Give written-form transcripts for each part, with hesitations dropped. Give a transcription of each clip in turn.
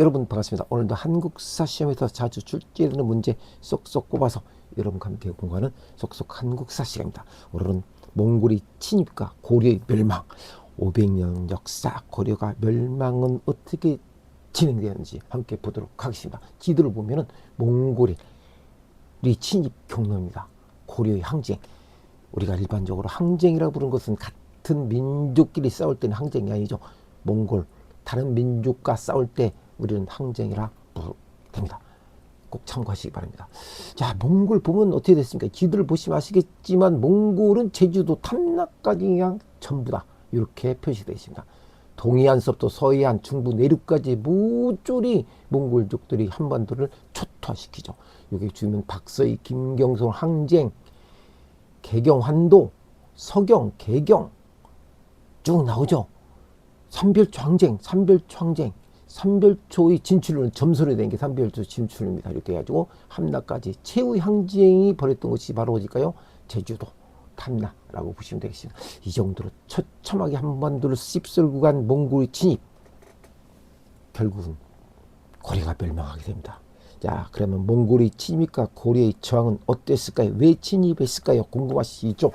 여러분 반갑습니다. 오늘도 한국사 시험에서 자주 출제되는 문제 쏙쏙 꼽아서 여러분과 함께 공부하는 쏙쏙 한국사 시간입니다. 오늘은 몽골의 침입과 고려의 멸망, 500년 역사, 고려가 멸망은 어떻게 진행되었는지 함께 보도록 하겠습니다. 지도를 보면은 몽골의 침입 경로입니다. 고려의 항쟁, 우리가 일반적으로 항쟁이라고 부르는 것은 같은 민족끼리 싸울 때는 항쟁이 아니죠. 몽골, 다른 민족과 싸울 때 우리는 항쟁이라 부릅니다. 꼭 참고하시기 바랍니다. 자, 몽골 보면 어떻게 됐습니까? 지도를 보시면 아시겠지만 몽골은 제주도 탐락까지 그냥 전부 다 이렇게 표시되어 있습니다. 동해안서부터 서해안, 중부 내륙까지 모조리 몽골족들이 한반도를 초토화시키죠. 여기 주면 박서희, 김경성 항쟁, 개경, 환도, 서경, 개경 쭉 나오죠. 삼별초 항쟁, 삼별초의 진출로는 점선이 된 게 삼별초 진출입니다. 이렇게 해가지고 함라까지 최후의 항쟁이 벌였던 것이 바로 어딜까요? 제주도, 탐라라고 보시면 되겠습니다. 이 정도로 처참하게 한반도를 씹쓸고 간 몽골의 진입, 결국은 고려가 멸망하게 됩니다. 자, 그러면 몽골의 침입과 고려의 저항은 어땠을까요? 왜 침입했을까요? 궁금하시죠?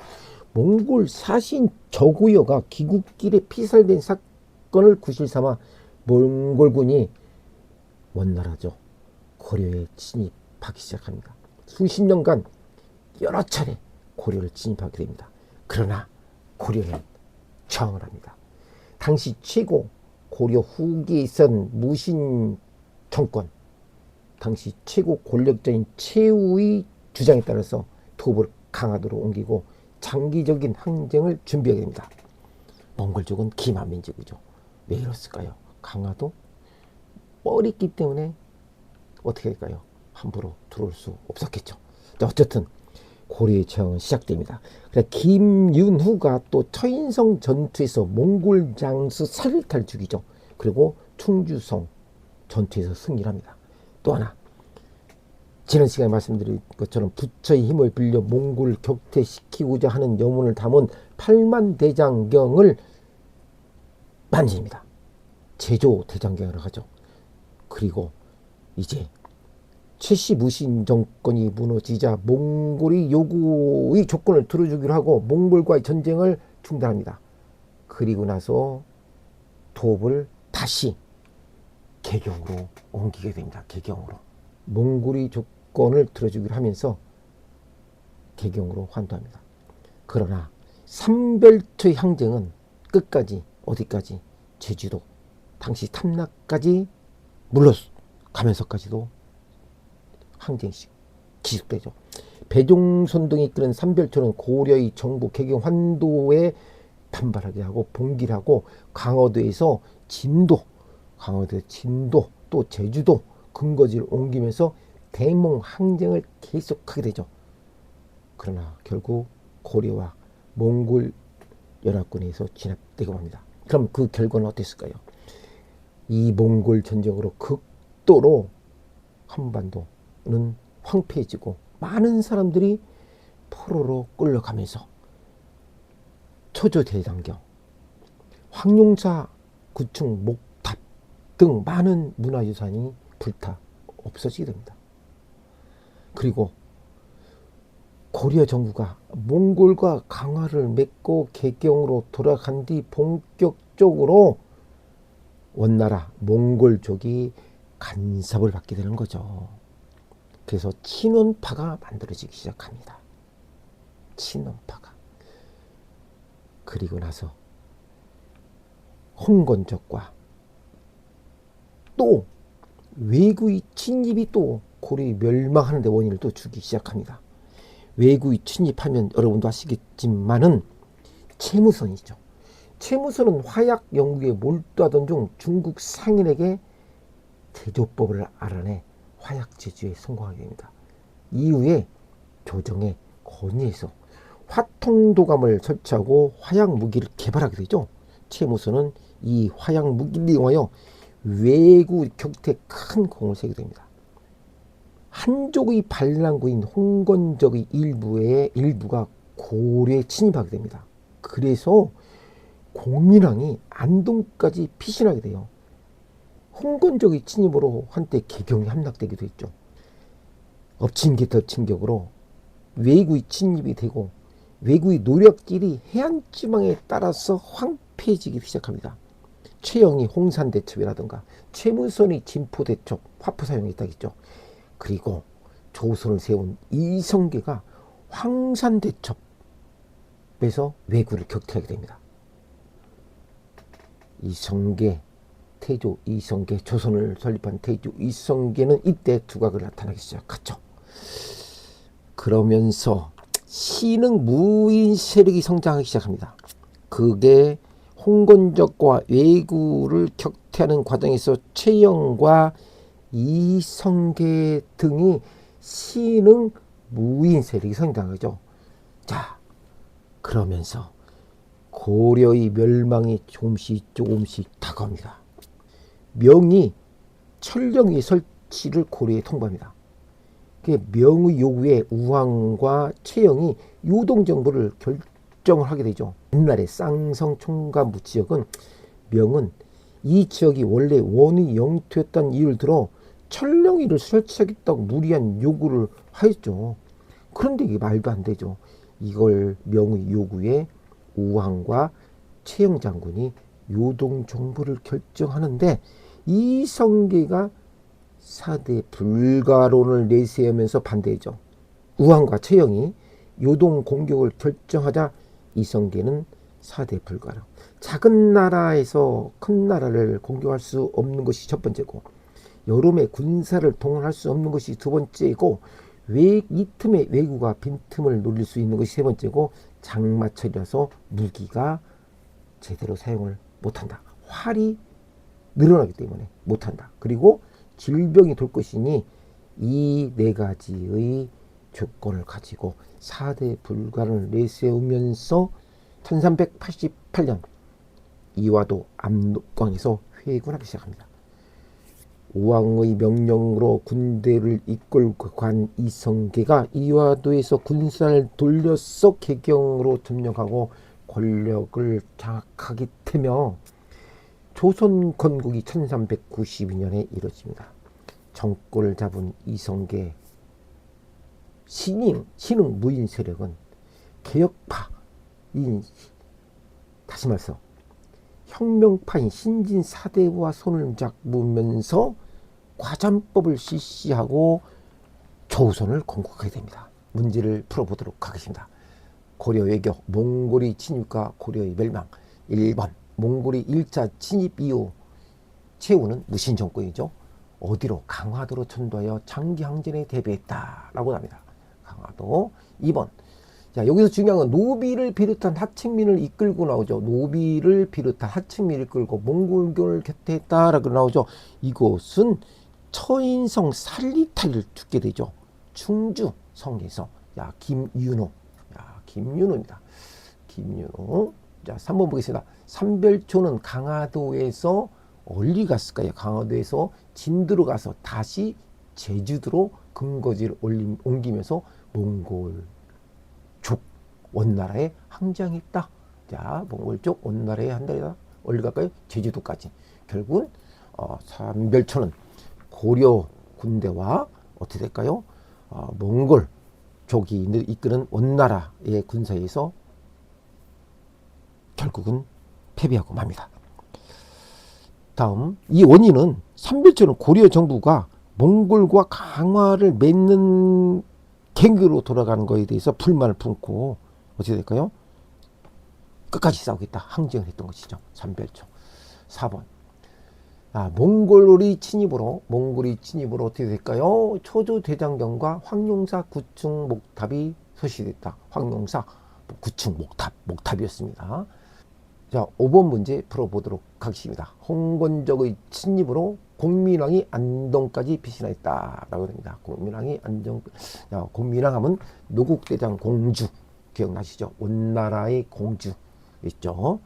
몽골 사신 저구여가 귀국길에 피살된 사건을 구실삼아 몽골군이 원나라죠. 고려에 침입하기 시작합니다. 수십 년간 여러 차례 고려를 침입하게 됩니다. 그러나 고려는 저항을 합니다. 당시 최고 고려 후기에 있던 무신 정권, 당시 최고 권력자인 최후의 주장에 따라서 도읍을 강화도로 옮기고 장기적인 항쟁을 준비하게 됩니다. 몽골족은 기만민족이죠. 왜 이랬을까요? 강화도 뻘이 있기 때문에 어떻게 할까요? 함부로 들어올 수 없었겠죠. 어쨌든 고려의 저항은 시작됩니다. 김윤후가 또 처인성 전투에서 몽골 장수 살탈 죽이죠. 그리고 충주성 전투에서 승리를 합니다. 또 하나, 지난 시간에 말씀드린 것처럼 부처의 힘을 빌려 몽골을 격퇴시키고자 하는 염원을 담은 팔만대장경을 만집니다. 제조 대장경을 하죠. 그리고 이제 최씨 무신 정권이 무너지자 몽골이 요구의 조건을 들어주기로 하고 몽골과의 전쟁을 중단합니다. 그리고 나서 도읍을 다시 개경으로 옮기게 됩니다. 개경으로. 몽골이 조건을 들어주기로 하면서 개경으로 환도합니다. 그러나 삼별초의 항쟁은 끝까지 어디까지? 제주도, 당시 탐락까지 물러가면서까지도 항쟁이 지속되죠. 배종선 등이 이끄는 삼별초는 고려의 정부 개경 환도에 반발하게 하고 봉기하고 강화도에서 진도, 또 제주도 근거지를 옮기면서 대몽 항쟁을 계속하게 되죠. 그러나 결국 고려와 몽골 연합군에서 진압되고 합니다. 그럼 그 결과는 어땠을까요? 이 몽골 전쟁으로 극도로 한반도는 황폐해지고 많은 사람들이 포로로 끌려가면서 초조대장경, 황룡사 구층, 목탑 등 많은 문화유산이 불타 없어지게 됩니다. 그리고 고려 정부가 몽골과 강화를 맺고 개경으로 돌아간 뒤 본격적으로 원나라 몽골족이 간섭을 받게 되는 거죠. 그래서 친원파가 만들어지기 시작합니다. 친원파가. 그리고 나서 홍건적과 또 외구의 침입이 또 고려의 멸망하는 데 원인을 또 주기 시작합니다. 외구의 침입하면 여러분도 아시겠지만은 채무선이죠. 채무선은 화약 연구에 몰두하던 중 중국 상인에게 제조법을 알아내 화약 제조에 성공하게 됩니다. 이후에 조정에 건의해서 화통도감을 설치하고 화약 무기를 개발하게 되죠. 채무선은 이 화약 무기를 이용하여 외구 격퇴에 큰 공을 세게 됩니다. 한족의 반란구인 홍건적의 일부가 고려에 침입하게 됩니다. 그래서 공민왕이 안동까지 피신하게 돼요. 홍건적의 침입으로 한때 개경이 함락되기도 했죠. 엎친 게 덮친 격으로 외구의 침입이 되고 외구의 노력길이 해안지방에 따라서 황폐해지기 시작합니다. 최영이 홍산대첩이라든가 최무선의 진포대첩, 화포 사용했다겠죠. 그리고 조선을 세운 이성계가 황산대첩에서 왜구를 격퇴하게 됩니다. 이성계, 태조 이성계, 조선을 설립한 태조 이성계는 이때 두각을 나타나기 시작했죠. 그러면서 신흥 무인 세력이 성장하기 시작합니다. 그게 홍건적과 왜구를 격퇴하는 과정에서 최영과 이성계 등이 신흥 무인 세력이 성장하죠. 자, 그러면서 고려의 멸망이 조금씩 다가옵니다. 명이 철령의 설치를 고려에 통보합니다. 명의 요구에 우왕과 최영이 요동정보를 결정을 하게 되죠. 옛날에 쌍성 총감부 지역은 명은 이 지역이 원래 원의 영토였다는 이유를 들어 철령이를 설치하겠다고 무리한 요구를 하였죠. 그런데 이게 말도 안 되죠. 이걸 명의 요구에 우왕과 최영 장군이 요동정보를 결정하는데 이성계가 사대 불가론을 내세우면서 반대했죠. 우왕과 최영이 요동 공격을 결정하자 이성계는 사대 불가론. 작은 나라에서 큰 나라를 공격할 수 없는 것이 첫 번째고, 여름에 군사를 동원할 수 없는 것이 두 번째고, 이 틈에 왜구가 빈틈을 노릴 수 있는 것이 세 번째고, 장마철이라서 무기가 제대로 사용을 못한다. 활이 늘어나기 때문에 못한다. 그리고 질병이 돌 것이니 이 네 가지의 조건을 가지고 4대 불가를 내세우면서 1388년 이화도 압록강에서 회군하기 시작합니다. 우왕의 명령으로 군대를 이끌고 간 이성계가 이화도에서 군사를 돌려서 개경으로 점령하고 권력을 장악하게 되며 조선 건국이 1392년에 이루어집니다. 정권을 잡은 이성계 신흥 무인 세력은 개혁파인, 다시 말해서 혁명파인 신진 사대부와 손을 잡으면서 과잠법을 실시하고 조선을 건국하게 됩니다. 문제를 풀어보도록 하겠습니다. 고려 외교, 몽골의 침입과 고려의 멸망. 1번, 몽골이 1차 침입 이후 최후는 무신 정권이죠. 어디로? 강화도로 천도하여 장기항전에 대비했다라고 합니다. 강화도. 2번, 자, 여기서 중요한 건 노비를 비롯한 하층민을 이끌고 나오죠. 노비를 비롯한 하층민을 이끌고 몽골군을 격퇴했다라고 나오죠. 이곳은 처인성 살리탈을 죽게 되죠. 충주 성에서. 야, 김윤호입니다. 김윤호. 자, 3번 보겠습니다. 삼별초는 강화도에서 어디 갔을까요? 강화도에서 진도로 가서 다시 제주도로 근거지를 옮기면서 몽골 족 원나라에 항쟁했다. 자, 몽골 쪽 원나라에 한다리다. 어디 갈까요? 제주도까지. 결국은 삼별초는 고려 군대와 어떻게 될까요? 몽골 족이 이끄는 원나라의 군사에서 결국은 패배하고 맙니다. 다음, 이 원인은 삼별초는 고려 정부가 몽골과 강화를 맺는 갱교로 돌아가는 것에 대해서 불만을 품고 어떻게 될까요? 끝까지 싸우겠다. 항쟁을 했던 것이죠. 삼별초. 4번. 몽골의 침입으로 어떻게 될까요? 초조 대장경과 황룡사 구층 목탑이 소시됐다. 황룡사 구층 목탑이었습니다. 자, 5번 문제 풀어보도록 하겠습니다. 홍건적의 침입으로 공민왕이 안동까지 피신하였다라고 합니다. 공민왕이 공민왕 하면 노국대장 공주 기억나시죠? 원나라의 공주 있죠.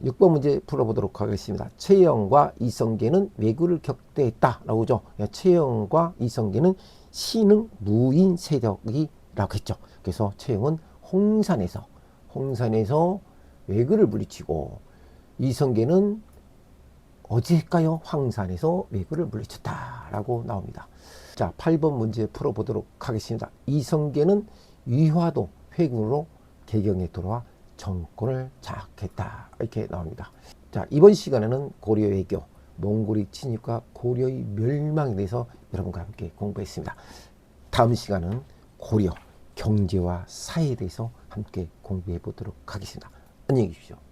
6번 문제 풀어보도록 하겠습니다. 최영과 이성계는 왜구를 격퇴했다라고 하죠. 최영과 이성계는 신흥 무인 세력이라고 했죠. 그래서 최영은 홍산에서 왜구를 물리치고 이성계는 어찌할까요? 황산에서 왜구를 물리쳤다라고 나옵니다. 자, 8번 문제 풀어보도록 하겠습니다. 이성계는 위화도 회군으로 개경에 돌아와 정권을 장악했다. 이렇게 나옵니다. 자, 이번 시간에는 고려 외교, 몽골의 침입과 고려의 멸망에 대해서 여러분과 함께 공부했습니다. 다음 시간은 고려 경제와 사회에 대해서 함께 공부해 보도록 하겠습니다. 안녕히 계십시오.